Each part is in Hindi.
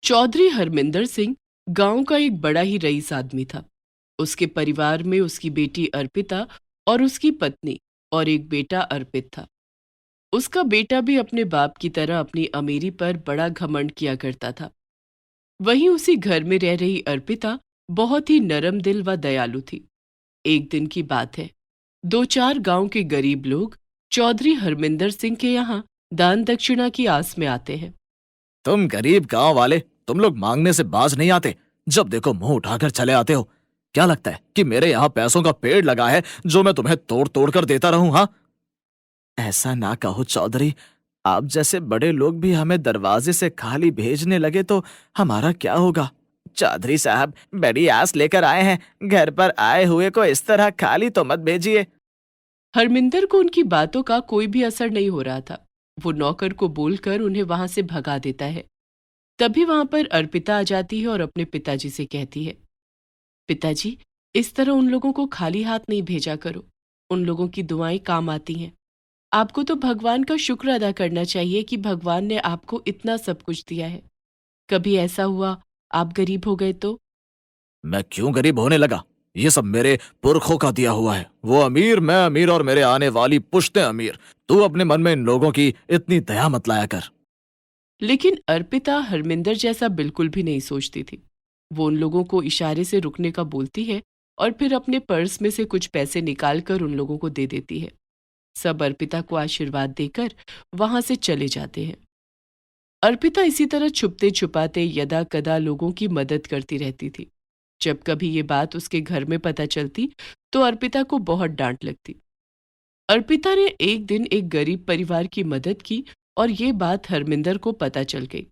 चौधरी हरमिंदर सिंह गांव का एक बड़ा ही रईस आदमी था। उसके परिवार में उसकी बेटी अर्पिता और उसकी पत्नी और एक बेटा अर्पित था। उसका बेटा भी अपने बाप की तरह अपनी अमीरी पर बड़ा घमंड किया करता था। वहीं उसी घर में रह रही अर्पिता बहुत ही नरम दिल व दयालु थी। एक दिन की बात है, दो चार गांव के गरीब लोग चौधरी हरमिंदर सिंह के यहाँ दान दक्षिणा की आस में आते हैं। तुम गरीब गांव वाले, तुम लोग मांगने से बाज नहीं आते। जब देखो मुंह उठाकर चले आते हो। क्या लगता है कि मेरे यहाँ पैसों का पेड़ लगा है जो मैं तुम्हें तोड़ तोड़ कर देता रहूं? हाँ, ऐसा ना कहो चौधरी। आप जैसे बड़े लोग भी हमें दरवाजे से खाली भेजने लगे तो हमारा क्या होगा? चौधरी साहब, बड़ी आस लेकर आए हैं, घर पर आए हुए को इस तरह खाली तो मत भेजिए। हरमिंदर को उनकी बातों का कोई भी असर नहीं हो रहा था। वो नौकर को बोलकर उन्हें वहां से भगा देता है। तभी वहां पर अर्पिता आ जाती है और अपने पिताजी से कहती है, पिताजी, इस तरह उन लोगों को खाली हाथ नहीं भेजा करो। उन लोगों की दुआएं काम आती हैं। आपको तो भगवान का शुक्र अदा करना चाहिए कि भगवान ने आपको इतना सब कुछ दिया है। कभी ऐसा हुआ आप गरीब हो गए तो? मैं क्यों गरीब होने लगा? ये सब मेरे पुरखों का दिया हुआ है। वो अमीर, मैं अमीर और मेरे आने वाली पुश्तें अमीर। तू अपने मन में इन लोगों की इतनी दया मत लाया कर। लेकिन अर्पिता हरमिंदर जैसा बिल्कुल भी नहीं सोचती थी। वो उन लोगों को इशारे से रुकने का बोलती है और फिर अपने पर्स में से कुछ पैसे निकालकर उन लोगों को दे देती है। सब अर्पिता को आशीर्वाद देकर वहां से चले जाते हैं। अर्पिता इसी तरह छुपते छुपाते यदा कदा लोगों की मदद करती रहती थी। जब कभी ये बात उसके घर में पता चलती तो अर्पिता को बहुत डांट लगती। अर्पिता ने एक दिन एक गरीब परिवार की मदद की और ये बात हरमिंदर को पता चल गई।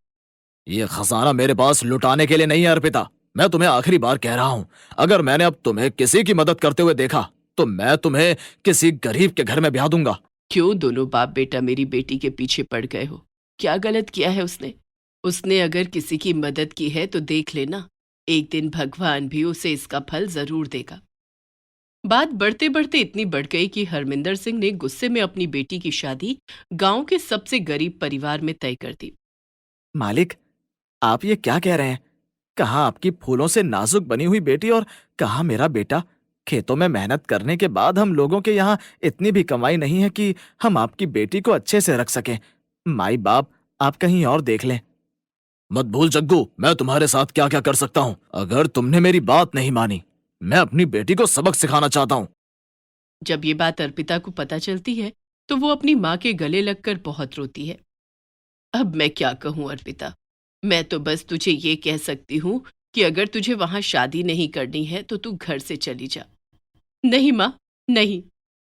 ये खजाना मेरे पास लुटाने के लिए नहीं है अर्पिता। मैं तुम्हें आखिरी बार कह रहा हूं, अगर मैंने अब तुम्हें किसी की मदद करते हुए देखा तो मैं तुम्हें किसी गरीब के घर में ब्याह दूंगा। क्यों दोनों बाप बेटा मेरी बेटी के पीछे पड़ गए हो? क्या गलत किया है उसने? उसने अगर किसी की मदद की है तो देख लेना, एक दिन भगवान भी उसे इसका फल जरूर देगा। बात बढ़ते बढ़ते इतनी बढ़ गई कि हरमिंदर सिंह ने गुस्से में अपनी बेटी की शादी गांव के सबसे गरीब परिवार में तय कर दी। मालिक, आप ये क्या कह रहे हैं? कहाँ आपकी फूलों से नाजुक बनी हुई बेटी और कहाँ मेरा बेटा? खेतों में मेहनत करने के बाद हम लोगों के यहाँ इतनी भी कमाई नहीं है कि हम आपकी बेटी को अच्छे से रख सकें। माई बाप, आप कहीं और देख लें। मत भूल जग्गू, मैं तुम्हारे साथ क्या क्या कर सकता हूँ। अगर तुमने मेरी बात नहीं मानी, मैं अपनी बेटी को सबक सिखाना चाहता हूँ। जब ये बात अर्पिता को पता चलती है तो वो अपनी माँ के गले लगकर बहुत रोती है। अब मैं क्या कहूँ अर्पिता, मैं तो बस तुझे ये कह सकती हूँ कि अगर तुझे वहां शादी नहीं करनी है तो तू घर से चली जा। नहीं माँ, नहीं,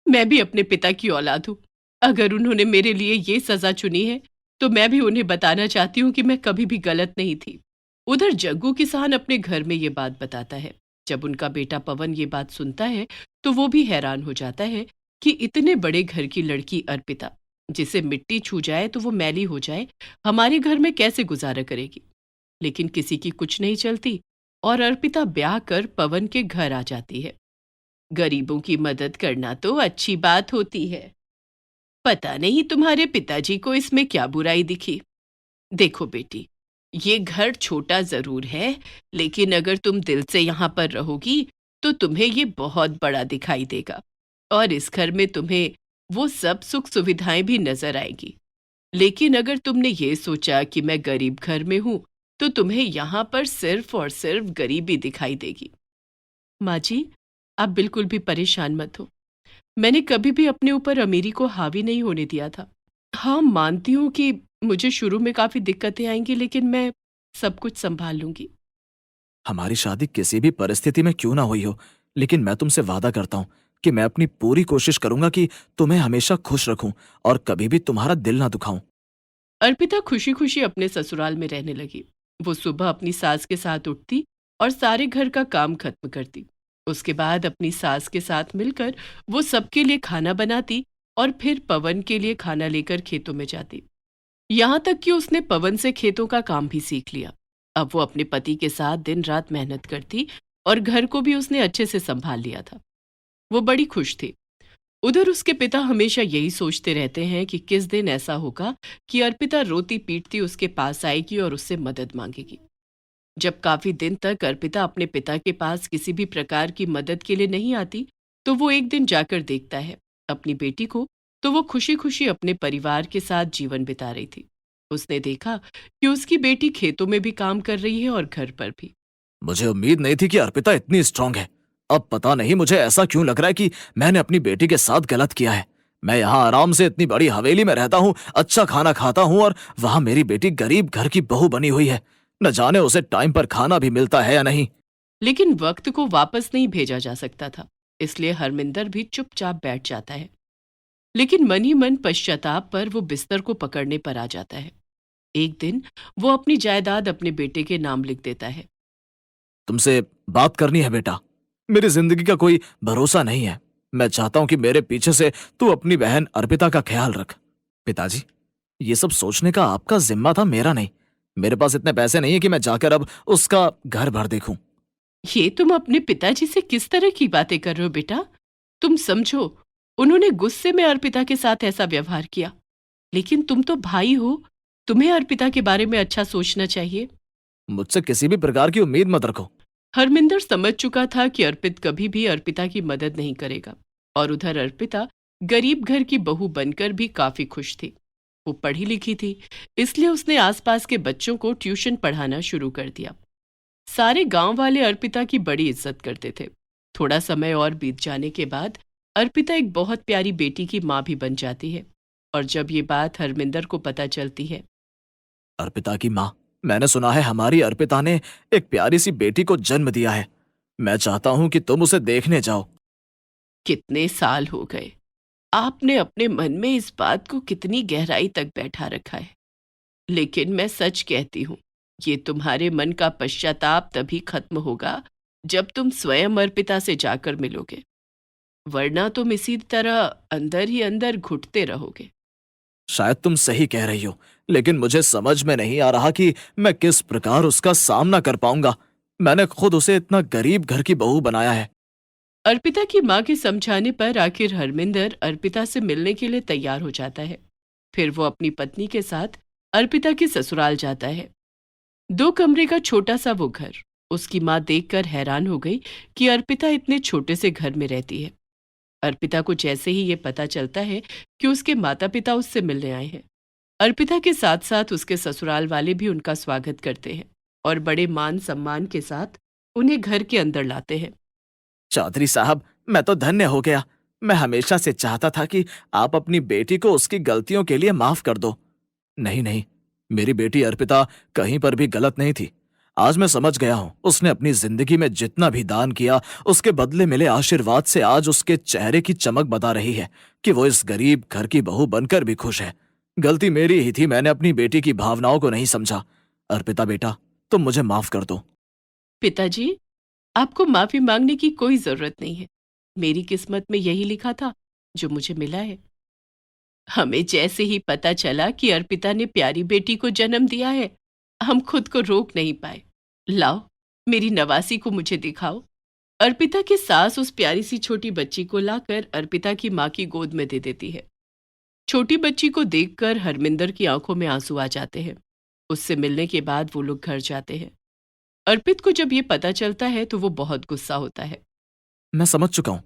मैं भी अपने पिता की औलाद हूँ। अगर उन्होंने मेरे लिए ये सजा चुनी है तो मैं भी उन्हें बताना चाहती हूँ कि मैं कभी भी गलत नहीं थी। उधर जग्गू किसान अपने घर में ये बात बताता है। जब उनका बेटा पवन ये बात सुनता है तो वो भी हैरान हो जाता है कि इतने बड़े घर की लड़की अर्पिता, जिसे मिट्टी छू जाए तो वो मैली हो जाए, हमारे घर में कैसे गुजारा करेगी। लेकिन किसी की कुछ नहीं चलती और अर्पिता ब्याह कर पवन के घर आ जाती है। गरीबों की मदद करना तो अच्छी बात होती है। पता नहीं तुम्हारे पिताजी को इसमें क्या बुराई दिखी। देखो बेटी, ये घर छोटा जरूर है, लेकिन अगर तुम दिल से यहाँ पर रहोगी तो तुम्हें ये बहुत बड़ा दिखाई देगा और इस घर में तुम्हें वो सब सुख सुविधाएं भी नजर आएगी। लेकिन अगर तुमने ये सोचा कि मैं गरीब घर में हूं तो तुम्हें यहाँ पर सिर्फ और सिर्फ गरीबी दिखाई देगी। माँ जी, आप बिल्कुल भी परेशान मत हो। मैंने कभी भी अपने ऊपर अमीरी को हावी नहीं होने दिया था। हाँ, मानती हूँ कि मुझे शुरू में काफी दिक्कतें आएंगी, लेकिन मैं सब कुछ संभाल लूंगी। हमारी शादी किसी भी परिस्थिति में क्यों ना हुई हो, लेकिन मैं तुमसे वादा करता हूँ कि मैं अपनी पूरी कोशिश करूंगा कि तुम्हें हमेशा खुश रखूं और कभी भी तुम्हारा दिल ना दुखाऊं। अर्पिता खुशी खुशी अपने ससुराल में रहने लगी। वो सुबह अपनी सास के साथ उठती और सारे घर का काम खत्म करती। उसके बाद अपनी सास के साथ मिलकर वो सबके लिए खाना बनाती और फिर पवन के लिए खाना लेकर खेतों में जाती। यहाँ तक कि उसने पवन से खेतों का काम भी सीख लिया। अब वो अपने पति के साथ दिन रात मेहनत करती और घर को भी उसने अच्छे से संभाल लिया था। वो बड़ी खुश थी। उधर उसके पिता हमेशा यही सोचते रहते हैं कि किस दिन ऐसा होगा कि अर्पिता रोती पीटती उसके पास आएगी और उससे मदद मांगेगी। जब काफी दिन तक अर्पिता अपने पिता के पास किसी भी प्रकार की मदद के लिए नहीं आती, तो वो एक दिन जाकर देखता है अपनी बेटी को, तो वो खुशी खुशी अपने परिवार के साथ जीवन बिता रही थी। उसने देखा कि उसकी बेटी खेतों में भी काम कर रही है और घर पर भी। मुझे उम्मीद नहीं थी कि अर्पिता इतनी स्ट्रांग है। अब पता नहीं मुझे ऐसा क्यों लग रहा है कि मैंने अपनी बेटी के साथ गलत किया है। मैं यहाँ आराम से इतनी बड़ी हवेली में रहता हूँ, अच्छा खाना खाता हूँ, और वहां मेरी बेटी गरीब घर की बहू बनी हुई है। न जाने उसे टाइम पर खाना भी मिलता है या नहीं। लेकिन वक्त को वापस नहीं भेजा जा सकता था, इसलिए हरमिंदर भी चुपचाप बैठ जाता है। लेकिन मन ही मन पश्चाताप पर वो बिस्तर को पकड़ने पर आ जाता है। एक दिन वो अपनी जायदाद अपने बेटे के नाम लिख देता है। तुमसे बात करनी है बेटा। मेरी जिंदगी का कोई भरोसा नहीं है। मैं चाहता हूं कि मेरे पीछे से तू अपनी बहन अर्पिता का ख्याल रख। पिताजी, ये सब सोचने का आपका जिम्मा था, मेरा नहीं। मेरे पास इतने पैसे नहीं है कि मैं जाकर अब उसका घर भर देखूं। ये तुम अपने पिताजी से किस तरह की बातें कर रहे हो बेटा? तुम समझो, उन्होंने गुस्से में अर्पिता के साथ ऐसा व्यवहार किया। लेकिन तुम तो भाई हो, तुम्हें अर्पिता के बारे में अच्छा सोचना चाहिए। मुझसे किसी भी प्रकार की उम्मीद मत रखो। हरमिंदर समझ चुका था कि अर्पित कभी भी अर्पिता की मदद नहीं करेगा, और उधर अर्पिता गरीब घर की बहू बनकर भी काफी खुश थी। वो पढ़ी लिखी थी, इसलिए उसने आसपास के बच्चों को ट्यूशन पढ़ाना शुरू कर दिया। सारे गांव वाले अर्पिता की बड़ी इज्जत करते थे। थोड़ा समय और बीत जाने के बाद अर्पिता एक बहुत प्यारी बेटी की माँ भी बन जाती है। और जब ये बात हरमिंदर को पता चलती है। अर्पिता की माँ, मैंने सुना है हमारी अर्पिता ने एक प्यारी सी बेटी को जन्म दिया है। मैं चाहता हूं कि तुम उसे देखने जाओ। कितने साल हो गए, आपने अपने मन में इस बात को कितनी गहराई तक बैठा रखा है। लेकिन मैं सच कहती हूँ, ये तुम्हारे मन का पश्चाताप तभी खत्म होगा जब तुम स्वयं अर्पिता से जाकर मिलोगे, वरना तुम इसी तरह अंदर ही अंदर घुटते रहोगे। शायद तुम सही कह रही हो, लेकिन मुझे समझ में नहीं आ रहा कि मैं किस प्रकार उसका सामना कर पाऊंगा। मैंने खुद उसे इतना गरीब घर की बहू बनाया है। अर्पिता की माँ के समझाने पर आखिर हरमिंदर अर्पिता से मिलने के लिए तैयार हो जाता है। फिर वो अपनी पत्नी के साथ अर्पिता के ससुराल जाता है। 2 कमरे का छोटा सा वो घर। उसकी माँ देखकर हैरान हो गई कि अर्पिता इतने छोटे से घर में रहती है। अर्पिता को जैसे ही ये पता चलता है कि उसके माता पिता उससे मिलने आए हैं, अर्पिता के साथ साथ उसके ससुराल वाले भी उनका स्वागत करते हैं और बड़े मान सम्मान के साथ उन्हें घर के अंदर लाते हैं। चौधरी साहब, मैं तो धन्य हो गया। मैं हमेशा से चाहता था कि आप अपनी बेटी को उसकी गलतियों के लिए माफ कर दो। नहीं नहीं, मेरी बेटी अर्पिता कहीं पर भी गलत नहीं थी। आज मैं समझ गया हूं, उसने अपनी जिंदगी में जितना भी दान किया, उसके बदले मिले आशीर्वाद से आज उसके चेहरे की चमक बता रही है कि वो इस गरीब घर की बहू बनकर भी खुश है। गलती मेरी ही थी, मैंने अपनी बेटी की भावनाओं को नहीं समझा। अर्पिता बेटा, तुम मुझे माफ कर दो। पिताजी, आपको माफी मांगने की कोई जरूरत नहीं है। मेरी किस्मत में यही लिखा था जो मुझे मिला है। हमें जैसे ही पता चला कि अर्पिता ने प्यारी बेटी को जन्म दिया है, हम खुद को रोक नहीं पाए। लाओ, मेरी नवासी को मुझे दिखाओ। अर्पिता की सास उस प्यारी सी छोटी बच्ची को लाकर अर्पिता की माँ की गोद में दे देती है। छोटी बच्ची को देखकर हरमिंदर की आंखों में आंसू आ जाते हैं। उससे मिलने के बाद वो लोग घर जाते हैं। अर्पित को जब ये पता चलता है तो वो बहुत गुस्सा होता है। मैं समझ चुका हूं।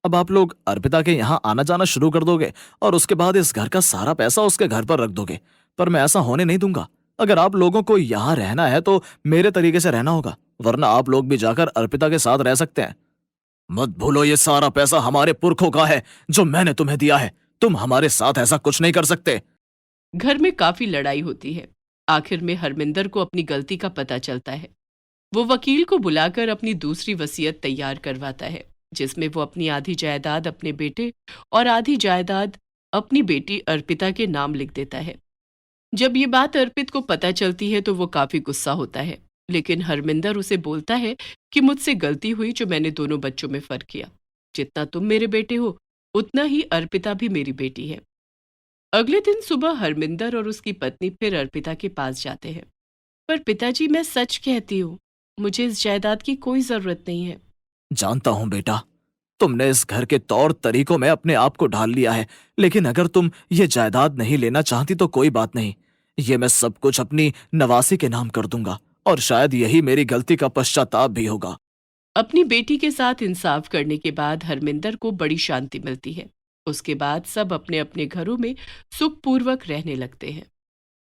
अब आप लोग अर्पिता के यहाँ आना जाना शुरू कर दोगे और उसके बाद इस घर का सारा पैसा उसके घर पर रख दोगे। पर मैं ऐसा होने नहीं दूंगा। अगर आप लोगों को यहाँ रहना है तो मेरे तरीके से रहना होगा, वरना आप लोग भी जाकर अर्पिता के साथ रह सकते हैं। मत भूलो, ये सारा पैसा हमारे पुरखों का है जो मैंने तुम्हें दिया है। तुम हमारे साथ ऐसा कुछ नहीं कर सकते। घर में काफी लड़ाई होती है। आखिर में हरमिंदर को अपनी गलती का पता चलता है। वो वकील को बुलाकर अपनी दूसरी वसीयत तैयार करवाता है, जिसमें वो अपनी आधी जायदाद अपने बेटे और आधी जायदाद अपनी बेटी अर्पिता के नाम लिख देता है। जब ये बात अर्पित को पता चलती है तो वो काफी गुस्सा होता है, लेकिन हरमिंदर उसे बोलता है कि मुझसे गलती हुई जो मैंने दोनों बच्चों में फर्क किया। जितना तुम मेरे बेटे हो, उतना ही अर्पिता भी मेरी बेटी है। अगले दिन सुबह हरमिंदर और उसकी पत्नी फिर अर्पिता के पास जाते हैं। पर पिताजी, मैं सच कहती हूँ, मुझे इस जायदाद की कोई जरूरत नहीं है। जानता हूं बेटा, तुमने इस घर के तौर तरीकों में अपने आप को ढाल लिया है, लेकिन अगर तुम ये जायदाद नहीं लेना चाहती तो कोई बात नहीं। ये मैं सब कुछ अपनी नवासी के नाम कर दूंगा, और शायद यही मेरी गलती का पश्चाताप भी होगा। अपनी बेटी के साथ इंसाफ करने के बाद हरमिंदर को बड़ी शांति मिलती है। उसके बाद सब अपने अपने घरों में सुखपूर्वक रहने लगते हैं।